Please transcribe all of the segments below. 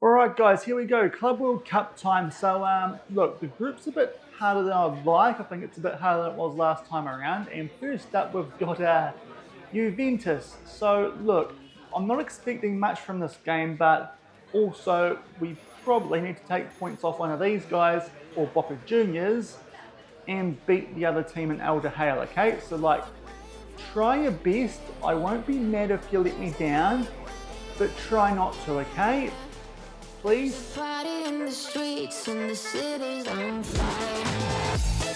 Alright guys, here we go, Club World Cup time. So look, the group's a bit harder than I'd like. I think it's a bit harder than it was last time around. And first up we've got Juventus. So look, I'm not expecting much from this game, but also we probably need to take points off one of these guys or Boca Juniors and beat the other team in El Hale, okay? So like, try your best. I won't be mad if you let me down, but try not to, okay? Please. Party in the streets and the city's on fire.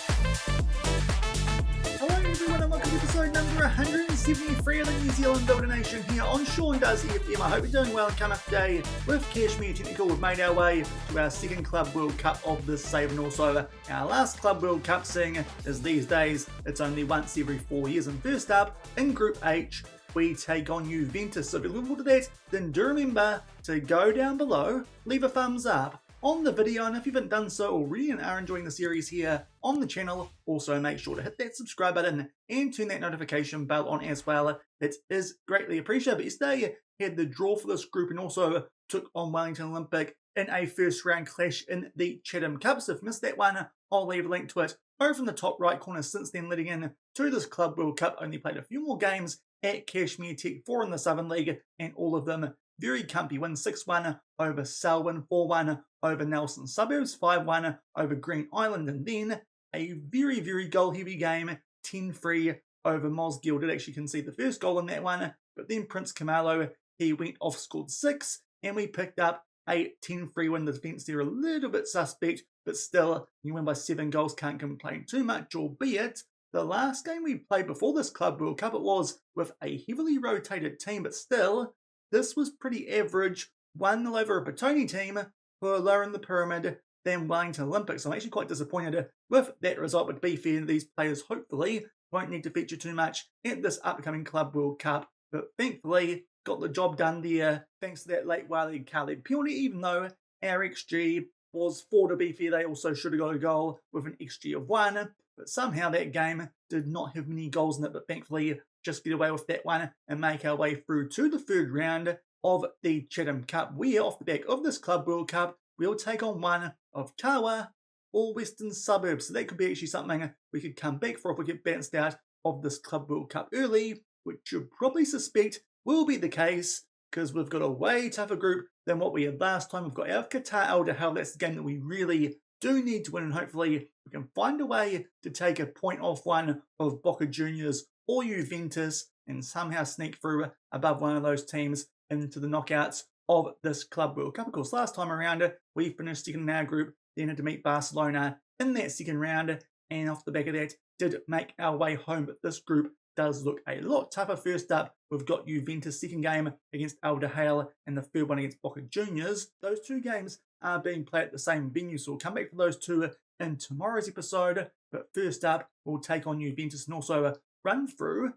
Hello everyone and welcome to episode number 173 of the New Zealand Builder Nation here on Shaun Does FM. I hope you're doing well. Come up today with Cashmere Technical. We've made our way to our second Club World Cup of this save and also our last Club World Cup, seeing as these days it's only once every 4 years. And first up in Group H, we take on Juventus. So if you're looking forward to that, then do remember to go down below, leave a thumbs up on the video, and if you haven't done so already and are enjoying the series here on the channel, also make sure to hit that subscribe button and turn that notification bell on as well. It is greatly appreciated. But yesterday had the draw for this group and also took on Wellington Olympic in a first round clash in the Chatham Cup. So if you missed that one, I'll leave a link to it over in the top right corner. Since then, leading in to this Club World Cup, only played a few more games at Cashmere Tech, 4 in the Southern League, and all of them very comfy wins. 6-1 over Selwyn, 4-1 over Nelson Suburbs, 5-1 over Green Island, and then a very, very goal-heavy game, 10-3 over Mosgiel. Did actually concede the first goal in that one, but then Prince Camalo, he went off, scored 6, and we picked up a 10-3 win. The defence there a little bit suspect, but still, you win by 7 goals, can't complain too much, albeit the last game we played before this Club World Cup, it was with a heavily rotated team, but still, this was pretty average. 1-0 over a Petone team who are lower in the pyramid than Wellington Olympics. So I'm actually quite disappointed with that result, but to be fair, these players hopefully won't need to feature too much at this upcoming Club World Cup. But thankfully, got the job done there thanks to that late Wiley Khaled penalty, even though our XG was 4 to be fair. They also should have got a goal with an XG of 1. But somehow that game did not have many goals in it, but thankfully just get away with that one and make our way through to the third round of the Chatham Cup, where off the back of this Club World Cup, we'll take on one of Tawa or Western Suburbs. So that could be actually something we could come back for if we get bounced out of this Club World Cup early, which you probably suspect will be the case because we've got a way tougher group than what we had last time. We've got our Qatar El Hale. That's the game that we really do need to win, and hopefully we can find a way to take a point off one of Boca Juniors or Juventus and somehow sneak through above one of those teams into the knockouts of this Club World Cup. Of course, last time around, we finished second in our group, then had to meet Barcelona in that second round, and off the back of that, did make our way home. But this group does look a lot tougher. First up, we've got Juventus' second game against El Hale and the third one against Boca Juniors. Those two games are being played at the same venue, so we'll come back for those two in tomorrow's episode. But first up, we'll take on Juventus and also run through.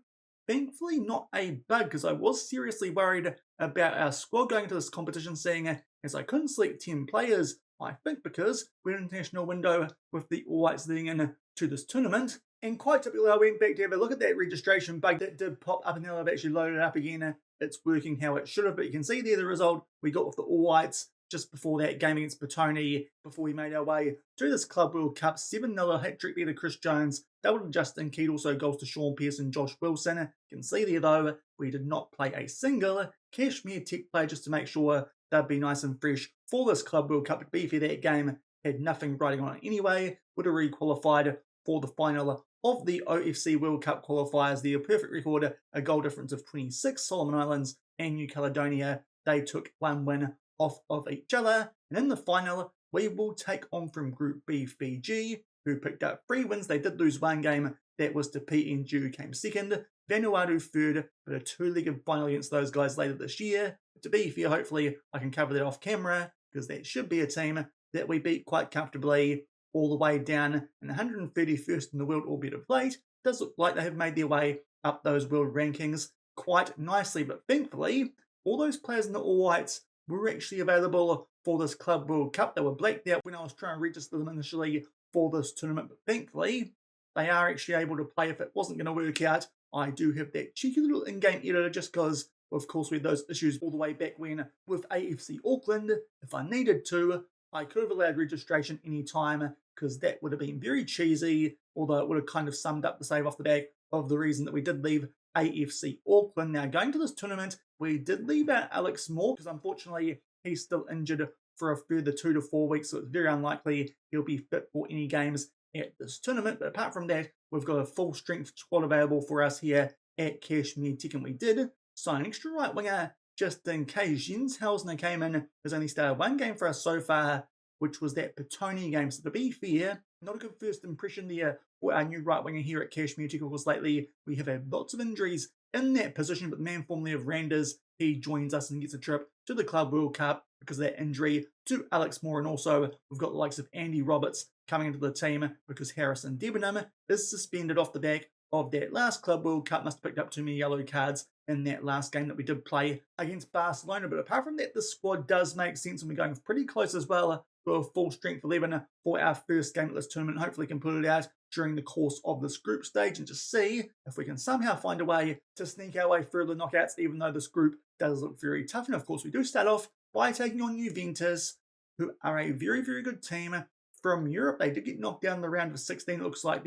Thankfully, not a bug, because I was seriously worried about our squad going into this competition, seeing as I couldn't select 10 players. I think because we're in an international window with the All Whites leading in to this tournament. And quite typically, I went back to have a look at that registration bug that did pop up, and now I've actually loaded it up again. It's working how it should have, but you can see there the result we got with the All Whites just before that game against Petone, before we made our way to this Club World Cup. 7-0 hat-trick there to Chris Jones, double to Justin Keed, also goals to Shaun Pearson, Josh Wilson. You can see there though, we did not play a single Cashmere Tech player, just to make sure they'd be nice and fresh for this Club World Cup. To be fair, that game had nothing riding on it anyway, would have re-qualified for the final of the OFC World Cup qualifiers. Their perfect record, a goal difference of 26. Solomon Islands and New Caledonia, they took one win off of each other. And in the final, we will take on from Group B Fiji, who picked up 3 wins. They did lose one game, that was to PNG, who came second. Vanuatu third, but a 2-legged final against those guys later this year. But to be fair, hopefully I can cover that off camera, because that should be a team that we beat quite comfortably all the way down in 131st in the world, albeit of late. It does look like they have made their way up those world rankings quite nicely, but thankfully, all those players in the All Whites were actually available for this Club World Cup. They were blacked out when I was trying to register them initially for this tournament, but thankfully, they are actually able to play. If it wasn't going to work out, I do have that cheeky little in-game editor just because Of course, we had those issues all the way back when with AFC Auckland. If I needed to, I could have allowed registration anytime because that would have been very cheesy, although it would have kind of summed up the save off the back of the reason that we did leave AFC Auckland. Now, going to this tournament, we did leave out Alex Moore because unfortunately he's still injured for a further 2 to 4 weeks, so it's very unlikely he'll be fit for any games at this tournament. But apart from that, we've got a full strength squad available for us here at Cashmere Technical. We did sign an extra right winger just in case. Jens Helsner came in, has only started one game for us so far, which was that Petone game. So to be fair, not a good first impression there for our new right winger here at Cashmere Technical, because lately we have had lots of injuries in that position, but the man formerly of Randers, he joins us and gets a trip to the Club World Cup because of that injury to Alex Moore. And also we've got the likes of Andy Roberts coming into the team because Harrison Debenham is suspended off the back of that last Club World Cup. Must have picked up too many yellow cards in that last game that we did play against Barcelona. But apart from that, the squad does make sense, and we're going pretty close as well to a full strength 11 for our first game at this tournament. Hopefully can put it out during the course of this group stage and just see if we can somehow find a way to sneak our way through the knockouts, even though this group does look very tough. And of course, we do start off by taking on Juventus, who are a very, very good team from Europe. They did get knocked down in the round of 16, it looks like,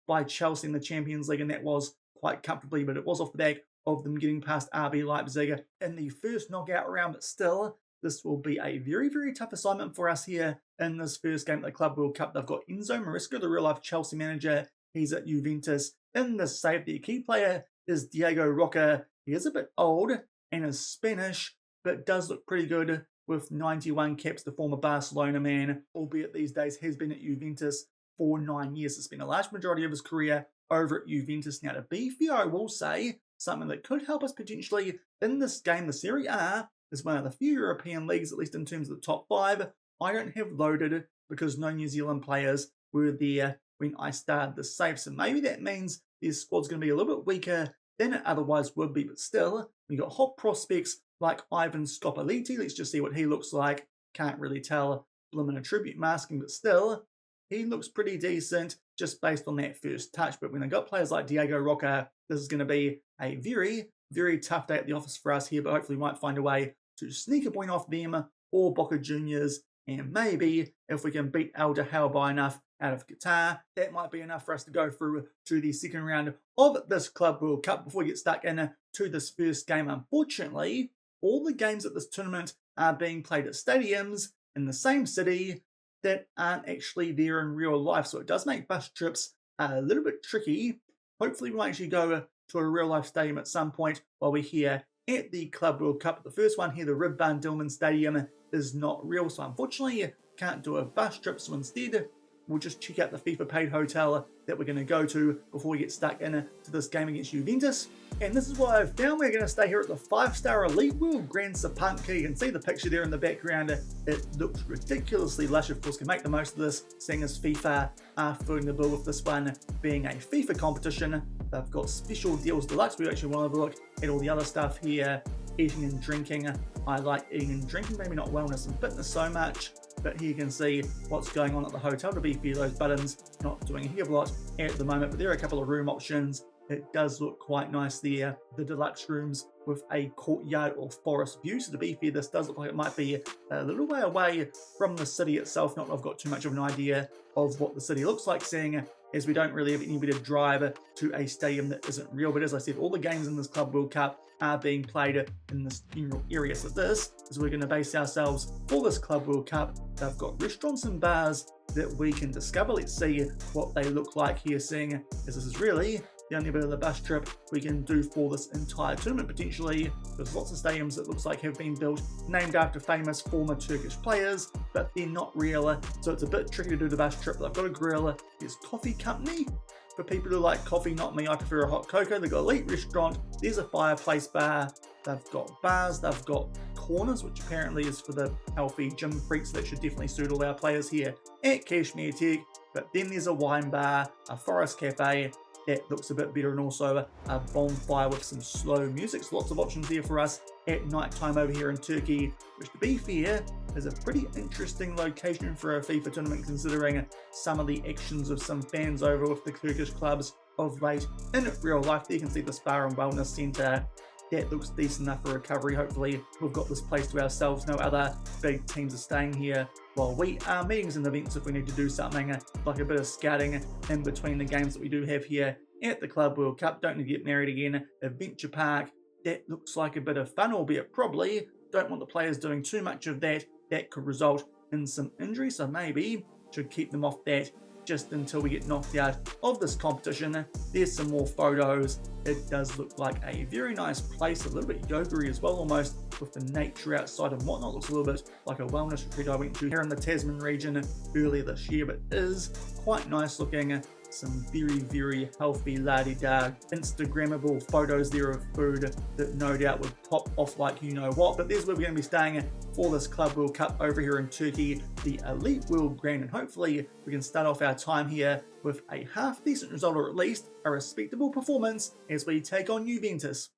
by Chelsea in the Champions League, and that was quite comfortably, but it was off the back of them getting past RB Leipzig in the first knockout round. But still, this will be a very, very tough assignment for us here in this first game at the Club World Cup. They've got Enzo Maresca, the real-life Chelsea manager. He's at Juventus in the save. The key player is Diego Roca. He is a bit old and is Spanish, but does look pretty good with 91 caps. The former Barcelona man, albeit these days has been at Juventus for 9 years. It's been a large majority of his career over at Juventus. Now, to be fair, I will say something that could help us potentially in this game. The Serie A is one of the few European leagues, at least in terms of the top 5, I don't have loaded because no New Zealand players were there when I started the save. So maybe that means this squad's going to be a little bit weaker than it otherwise would be. But still, we got hot prospects like Ivan Scopelliti. Let's just see what he looks like. Can't really tell blimmin' a tribute masking, but still, he looks pretty decent just based on that first touch. But when I got players like Diego Roca, this is going to be a very, very tough day at the office for us here, but hopefully we might find a way to sneak a point off them or Boca Juniors. And maybe if we can beat Al Dahal by enough out of Qatar, that might be enough for us to go through to the second round of this Club World Cup before we get stuck into this first game. Unfortunately, all the games at this tournament are being played at stadiums in the same city that aren't actually there in real life. So it does make bus trips a little bit tricky. Hopefully we might actually go to a real life stadium at some point while we're here at the Club World Cup. The first one here, the Rib van Dillman Stadium, is not real. So unfortunately, can't do a bus trip. So instead, we'll just check out the FIFA paid hotel that we're going to go to before we get stuck into this game against Juventus. And this is what I've found. We're going to stay here at the 5-star Elite World Grand Sapanca. You can see the picture there in the background. It looks ridiculously lush. Of course, can make the most of this, seeing as FIFA are footing the bill with this one being a FIFA competition. They've got special deals deluxe. We actually want to have a look at all the other stuff here. Eating and drinking. I like eating and drinking, maybe not wellness and fitness so much. But here you can see what's going on at the hotel. To be fair, those buttons not doing a heck of a lot at the moment, but there are a couple of room options. It does look quite nice there. The deluxe rooms with a courtyard or forest view. So to be fair, this does look like it might be a little way away from the city itself. Not that I've got too much of an idea of what the city looks like, seeing as we don't really have anybody to drive to a stadium that isn't real. But as I said, all the games in this Club World Cup are being played in this general area. So this is where we're going to base ourselves for this Club World Cup. They've got restaurants and bars that we can discover. Let's see what they look like here, seeing as this is really the only bit of the bus trip we can do for this entire tournament potentially. There's lots of stadiums that looks like have been built named after famous former Turkish players, but they're not real, so it's a bit tricky to do the bus trip. They've got a grill. There's coffee company for people who like coffee, not me. I prefer a hot cocoa. They've got elite restaurant. There's a fireplace bar. They've got bars. They've got corners, which apparently is for the healthy gym freaks. That should definitely suit all our players here at Cashmere Tech. But then there's a wine bar, a forest cafe that looks a bit better, and also a bonfire with some slow music. So lots of options there for us at night time over here in Turkey, which to be fair is a pretty interesting location for a FIFA tournament, considering some of the actions of some fans over with the Turkish clubs of late in real life. There you can see the spa and wellness centre that looks decent enough for recovery. Hopefully we've got this place to ourselves. No other big teams are staying here while we are meetings and events if we need to do something like a bit of scouting in between the games that we do have here at the Club World Cup. Don't need to get married again. Adventure Park, that looks like a bit of fun, albeit probably don't want the players doing too much of that. That could result in some injury, so maybe should keep them off that just until we get knocked out of this competition. There's some more photos. It does look like a very nice place, a little bit yoga-y as well, almost, with the nature outside and whatnot. Looks a little bit like a wellness retreat I went to here in the Tasman region earlier this year, but is quite nice looking. Some very, very healthy, la-di-da, Instagrammable photos there of food that no doubt would pop off like you know what. But there's where we're going to be staying for this Club World Cup over here in Turkey, the Elite World Grand, and hopefully we can start off our time here with a half-decent result, or at least a respectable performance as we take on Juventus.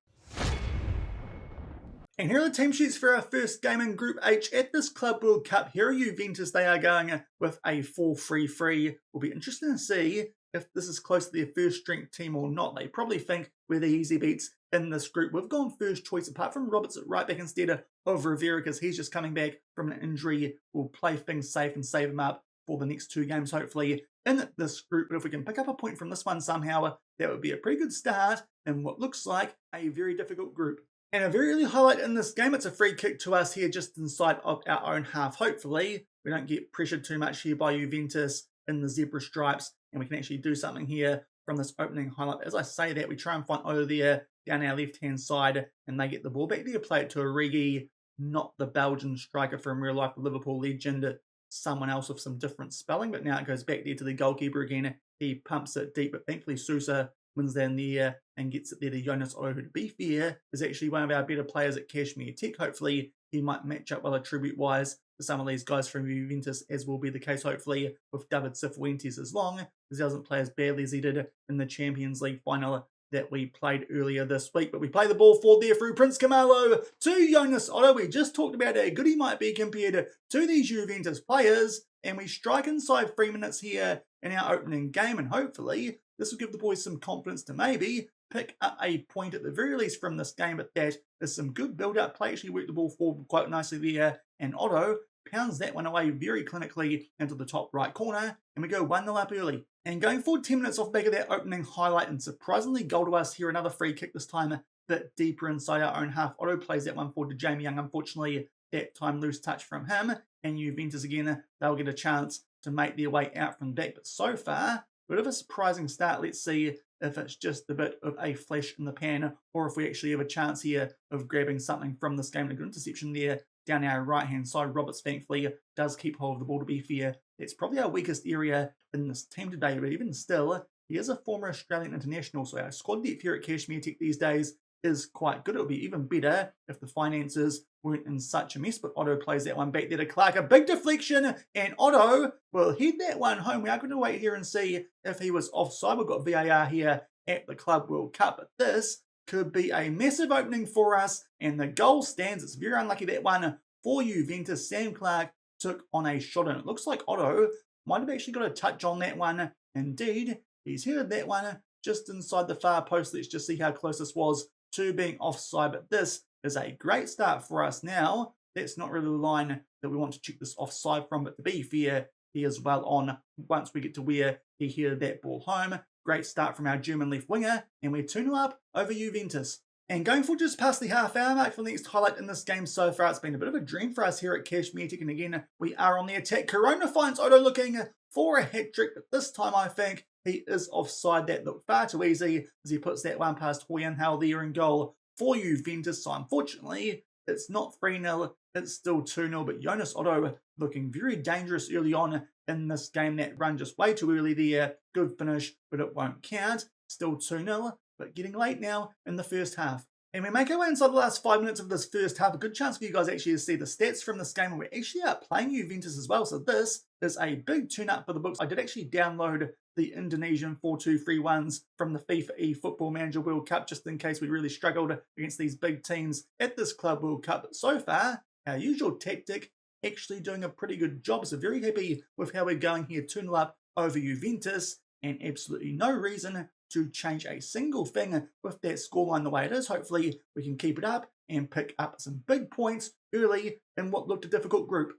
And here are the team sheets for our first game in Group H at this Club World Cup. Here are Juventus. They are going with a 4-3-3. Will be interesting to see if this is close to their first strength team or not. They probably think we're the easy beats in this group. We've gone first choice apart from Roberts at right back instead of Rivera because he's just coming back from an injury. We'll play things safe and save him up for the next two games, hopefully, in this group. But if we can pick up a point from this one somehow, that would be a pretty good start in what looks like a very difficult group. And a very early highlight in this game, it's a free kick to us here just inside of our own half. Hopefully, we don't get pressured too much here by Juventus in the zebra stripes, and we can actually do something here from this opening highlight. As I say that, we try and find Odo there down our left-hand side, and they get the ball back there, play it to Origi, not the Belgian striker from real life, Liverpool legend, someone else with some different spelling, but now it goes back there to the goalkeeper again. He pumps it deep, but thankfully Sousa wins down there and gets it there to Jonas Odo, who, to be fair, is actually one of our better players at Cashmere Tech. Hopefully he might match up well attribute-wise to some of these guys from Juventus, as will be the case hopefully with David Cifuentes, as long as he doesn't play as badly as he did in the Champions League final that we played earlier this week. But we play the ball forward there through Prince Camalo to Jonas Odo. We just talked about how good he might be compared to these Juventus players, and we strike inside 3 minutes here in our opening game, and hopefully this will give the boys some confidence to maybe pick up a point at the very least from this game. But that is some good build-up play. Actually worked the ball forward quite nicely there, and Otto pounds that one away very clinically into the top right corner, and we go 1-0 up early. And going forward 10 minutes off the back of that opening highlight, and surprisingly goal to us here, another free kick, this time a bit deeper inside our own half. Otto plays that one forward to Jamie Young. Unfortunately, that time loose touch from him, and Juventus again, they'll get a chance to make their way out from the back. But so far, bit of a surprising start. Let's see if it's just a bit of a flash in the pan, or if we actually have a chance here of grabbing something from this game. A good interception there down our right-hand side. Roberts, thankfully, does keep hold of the ball, to be fair. It's probably our weakest area in this team today, but even still, he is a former Australian international, so our squad depth here at Cashmere Tech these days is quite good. It would be even better if the finances weren't in such a mess, but Otto plays that one back there to Clark. A big deflection, and Otto will head that one home. We are going to wait here and see if he was offside. We've got VAR here at the Club World Cup, but this could be a massive opening for us, and the goal stands. It's very unlucky, that one for Juventus. Sam Clark took on a shot, and it looks like Otto might have actually got a touch on that one. Indeed, he's headed that one just inside the far post. Let's just see how close this was to being offside, but this is a great start for us now. That's not really the line that we want to check this offside from, but to be fair, he is well on once we get to where he headed that ball home. Great start from our German left winger, and we're 2-0 up over Juventus. And going for just past the half-hour mark for the next highlight in this game so far, it's been a bit of a dream for us here at Cashmere Tech, and again, we are on the attack. Corona finds Odo looking for a hat-trick, but this time I think he is offside. That looked far too easy as he puts that one past Hoyenhal there in goal for Juventus. So unfortunately, it's not 3-0, it's still 2-0, but Jonas Otto looking very dangerous early on in this game. That run just way too early there. Good finish, but it won't count. Still 2-0, but getting late now in the first half. And we make our way inside the last 5 minutes of this first half. A good chance for you guys actually to see the stats from this game, and we're actually out playing Juventus as well. So this is a big tune-up for the books. I did actually download the Indonesian 4-2-3-1s from the FIFA Football Manager World Cup, just in case we really struggled against these big teams at this Club World Cup. But so far, our usual tactic actually doing a pretty good job. So very happy with how we're going here. 2-0 up over Juventus, and absolutely no reason to change a single thing with that scoreline the way it is. Hopefully we can keep it up and pick up some big points early in what looked a difficult group.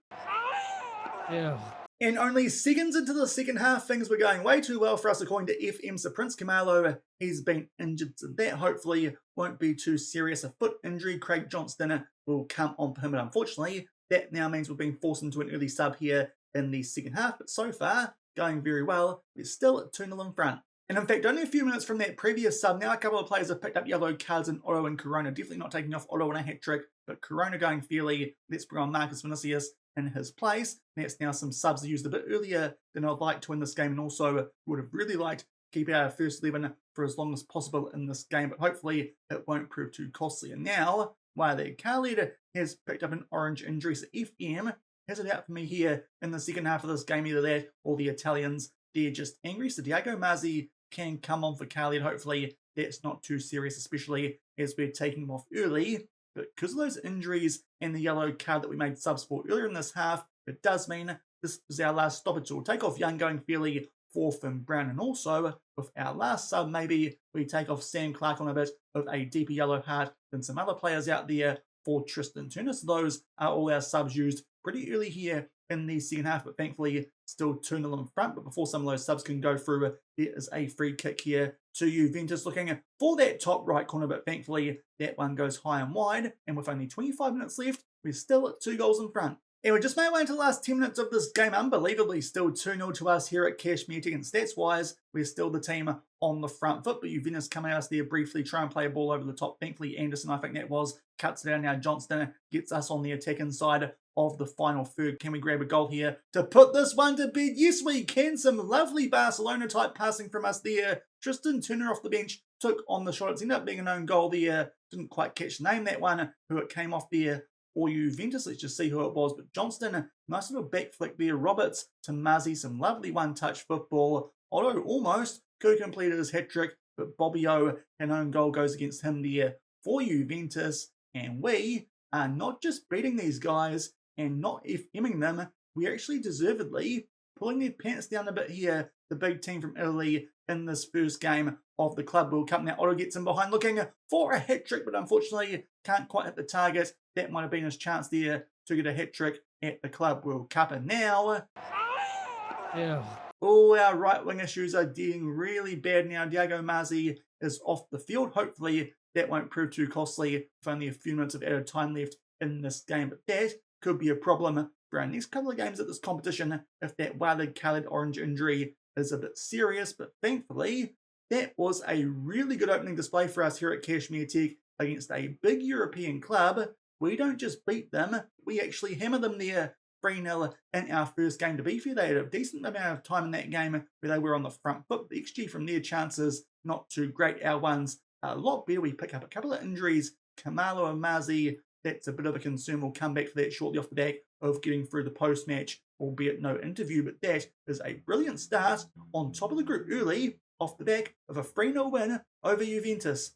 Yeah. And only seconds into the second half, things were going way too well for us according to FM's Prince Camalo. He's been injured, so that hopefully won't be too serious a foot injury. Craig Johnston will come on for him, but unfortunately that now means we're being forced into an early sub here in the second half. But so far, going very well. We're still at 2-0 in front. And in fact, only a few minutes from that previous sub, now a couple of players have picked up yellow cards in Otto and Corona. Definitely not taking off Otto in a hat-trick, but Corona going fairly. Let's bring on Marcus Vinicius in his place. That's now some subs used a bit earlier than I'd like to in this game, and also would have really liked to keep our first 11 for as long as possible in this game, but hopefully it won't prove too costly. And now, Wiley Khalid has picked up an orange injury, so FM has it out for me here in the second half of this game. Either that or the Italians, they're just angry. So Diego Mazzi can come on for Khalid. Hopefully that's not too serious, especially as we're taking him off early. But because of those injuries and the yellow card that we made subs for earlier in this half, it does mean this is our last stoppage. So we'll take off Young going fairly for Finn Brown. And also, with our last sub, maybe we take off Sam Clark on a bit of a deeper yellow card than some other players out there for Tristan Turner. So those are all our subs used pretty early here in the second half, but thankfully still 2-0 in front. But before some of those subs can go through, there is a free kick here to Juventus looking for that top right corner, but thankfully that one goes high and wide. And with only 25 minutes left, we're still at 2 goals in front. And we just made our way into the last 10 minutes of this game. Unbelievably, still 2-0 to us here at Cashmere Technical. Stats-wise, we're still the team on the front foot, but Juventus coming at us there briefly, try and play a ball over the top. Thankfully, Anderson, I think that was, cuts it down. Now Johnston gets us on the attacking side of the final third. Can we grab a goal here to put this one to bed? Yes, we can. Some lovely Barcelona-type passing from us there. Tristan Turner off the bench took on the shot. It's ended up being an own goal there. Didn't quite catch the name, that one, who it came off there. Or Juventus, let's just see who it was. But Johnston, nice little back flick there. Roberts to Mazzi, some lovely one-touch football. Otto almost could have completed his hat-trick, but Bobby O, an own goal goes against him there for Juventus. And we are not just beating these guys and not FMing them, we're actually deservedly pulling their pants down a bit here, the big team from Italy in this first game of the Club World Cup. Now Otto gets in behind looking for a hat-trick, but unfortunately can't quite hit the target. That might have been his chance there to get a hat-trick at the Club World Cup. And now, all our right-wing issues are getting really bad now. Diego Mazzi is off the field. Hopefully that won't prove too costly with only a few minutes of added time left in this game. But that could be a problem for our next couple of games at this competition if that Wiley Khalid orange injury is a bit serious. But thankfully, that was a really good opening display for us here at Cashmere Tech against a big European club. We don't just beat them, we actually hammer them there 3-0 in our first game. To be fair, they had a decent amount of time in that game where they were on the front foot. The XG from their chances, not too great. Our ones are a lot better. We pick up a couple of injuries. Kamalo and Mazzi, that's a bit of a concern. We'll come back for that shortly off the back of getting through the post-match, albeit no interview. But that is a brilliant start on top of the group early off the back of a 3-0 win over Juventus.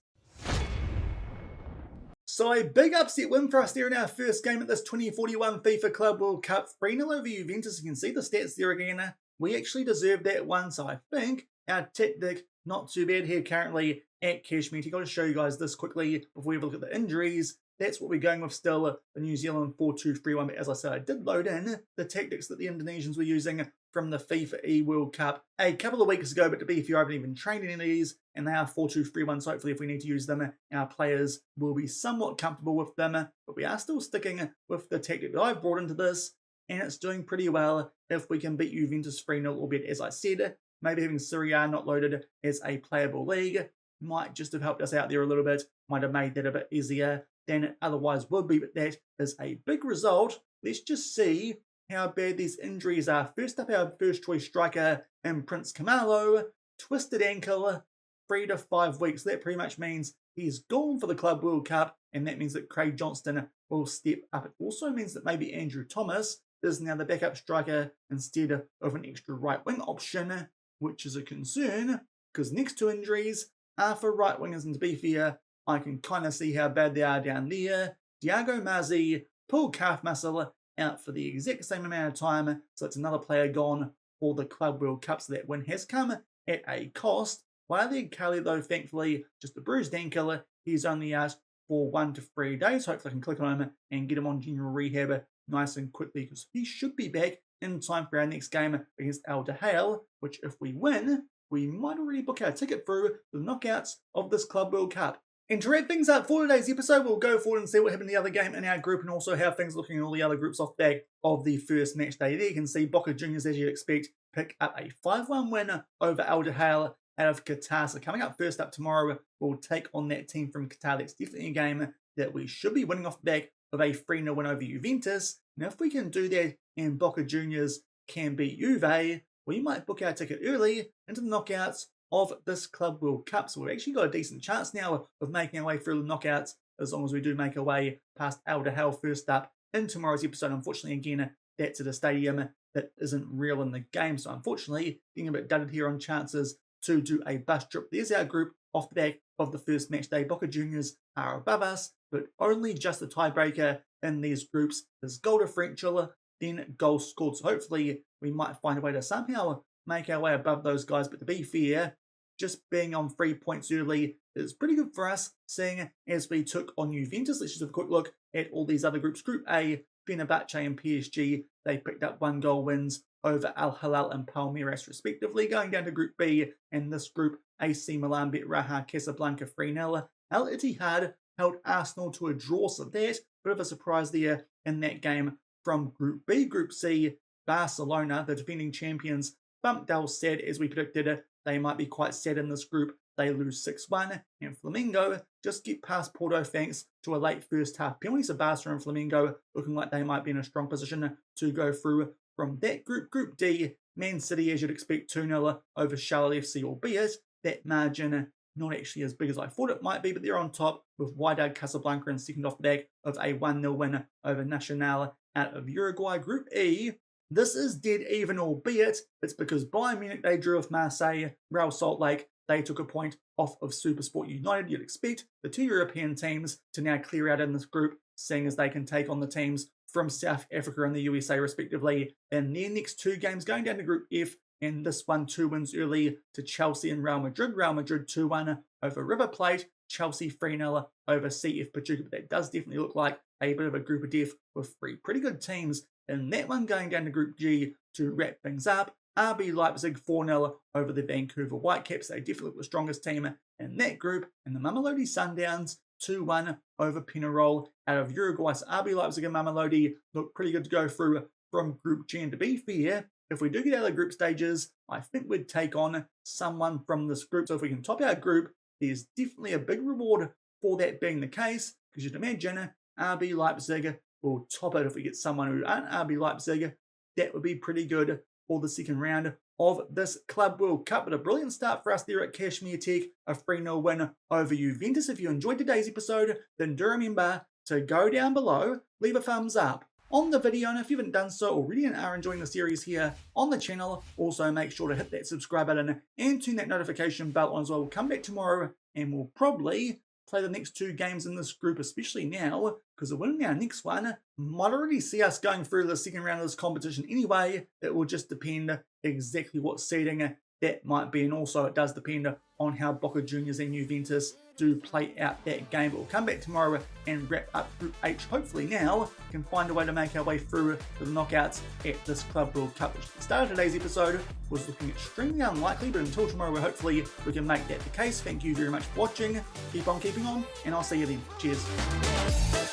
So a big upset win for us there in our first game at this 2041 FIFA Club World Cup. 3-0 over Juventus. You can see the stats there again. We actually deserved that one, so I think our tactic not too bad here currently at Cashmere. I've got to show you guys this quickly before we have a look at the injuries. That's what we're going with still, the New Zealand 4-2-3-1. But as I said, I did load in the tactics that the Indonesians were using from the FIFA E World Cup a couple of weeks ago. But to be fair, I haven't even trained any of these, and they are 4-2-3-1. So hopefully if we need to use them, our players will be somewhat comfortable with them. But we are still sticking with the tactic that I've brought into this, and it's doing pretty well if we can beat Juventus 3-0, albeit, as I said, maybe having Serie A not loaded as a playable league might just have helped us out there a little bit, might have made that a bit easier than it otherwise would be. But that is a big result. Let's just see how bad these injuries are. First up, our first choice striker in Prince Camalo, twisted ankle, 3 to 5 weeks. That pretty much means he's gone for the Club World Cup, and that means that Craig Johnston will step up. It also means that maybe Andrew Thomas is now the backup striker instead of an extra right wing option, which is a concern because next two injuries are for right wingers, and to be fair, I can kind of see how bad they are down there. Diego Mazzi, pulled calf muscle, out for the exact same amount of time, so it's another player gone for the Club World Cup. So that win has come at a cost. Wiley Kelly, though, thankfully, just a bruised ankle. He's only asked for 1 to 3 days. Hopefully I can click on him and get him on general rehab nice and quickly, because he should be back in time for our next game against Al Dahale, which if we win, we might already book our ticket through the knockouts of this Club World Cup. And to wrap things up for today's episode, we'll go forward and see what happened in the other game in our group, and also how things are looking in all the other groups off the back of the first match day. There you can see Boca Juniors, as you'd expect, pick up a 5-1 win over Al Dahale out of Qatar. So coming up first up tomorrow, we'll take on that team from Qatar. That's definitely a game that we should be winning off the back of a 3-0 win over Juventus. Now if we can do that and Boca Juniors can beat Juve, we might book our ticket early into the knockouts of this Club World Cup. So we've actually got a decent chance now of making our way through the knockouts, as long as we do make our way past Al Dahale first up in tomorrow's episode. Unfortunately, again, that's at a stadium that isn't real in the game. So unfortunately, getting a bit dudded here on chances to do a bus trip. There's our group off the back of the first match day. Boca Juniors are above us, but only just the tiebreaker in these groups is goal differential, then goals scored. So hopefully we might find a way to somehow make our way above those guys. But to be fair, just being on 3 points early is pretty good for us, seeing as we took on Juventus. Let's just have a quick look at all these other groups. Group A, Fenerbahce and PSG, they picked up 1-goal wins over Al Hilal and Palmeiras respectively. Going down to Group B, in this group, AC Milan beat Raja Casablanca 3-0. Al Ittihad held Arsenal to a draw, so that bit of a surprise there in that game from Group B. Group C, Barcelona, the defending champions, bumped Al Sadd as we predicted. They might be quite sad in this group. They lose 6-1, and Flamengo just get past Porto thanks to a late first half penalty. So Barca and Flamengo looking like they might be in a strong position to go through from that group. Group D, Man City, as you'd expect, 2-0 over Charlotte FC, albeit that margin not actually as big as I thought it might be, but they're on top with Wydad Casablanca in second off the back of a 1-0 win over Nacional out of Uruguay. Group E, this is dead even, albeit it's because Bayern Munich, they drew with Marseille. Real Salt Lake, they took a point off of Supersport United. You'd expect the two European teams to now clear out in this group, seeing as they can take on the teams from South Africa and the USA respectively in their next two games. Going down to Group F, and this one 2 wins early to Chelsea and Real Madrid. Real Madrid 2-1 over River Plate. Chelsea 3-0 over CF Pachuca. But that does definitely look like a bit of a group of death with 3 pretty good teams in that one. Going down to Group G to wrap things up, RB Leipzig 4-0 over the Vancouver Whitecaps. They definitely look the strongest team in that group. And the Mamelodi Sundowns 2-1 over Penarol out of Uruguay. So RB Leipzig and Mamelodi look pretty good to go through from Group G. And to be fair, if we do get out of the group stages, I think we'd take on someone from this group. So if we can top our group, there's definitely a big reward for that being the case, because you'd imagine RB Leipzig will top it if we get someone who aren't RB Leipzig. That would be pretty good for the second round of this Club World Cup. But a brilliant start for us there at Cashmere Tech, a 3-0 win over Juventus. If you enjoyed today's episode, then do remember to go down below, leave a thumbs up on the video, and if you haven't done so already and are enjoying the series here on the channel, also make sure to hit that subscribe button and turn that notification bell on as well. We'll come back tomorrow and we'll probably play the next 2 games in this group, especially now, because the winning our next one might already see us going through the second round of this competition anyway. It will just depend exactly what seeding that might be, and also it does depend on how Boca Juniors and Juventus do play out that game. But we'll come back tomorrow and wrap up Group H. Hopefully now can find a way to make our way through to the knockouts at this Club World Cup, which at the start of today's episode was looking extremely unlikely, but until tomorrow, hopefully we can make that the case. Thank you very much for watching. Keep on keeping on, and I'll see you then. Cheers.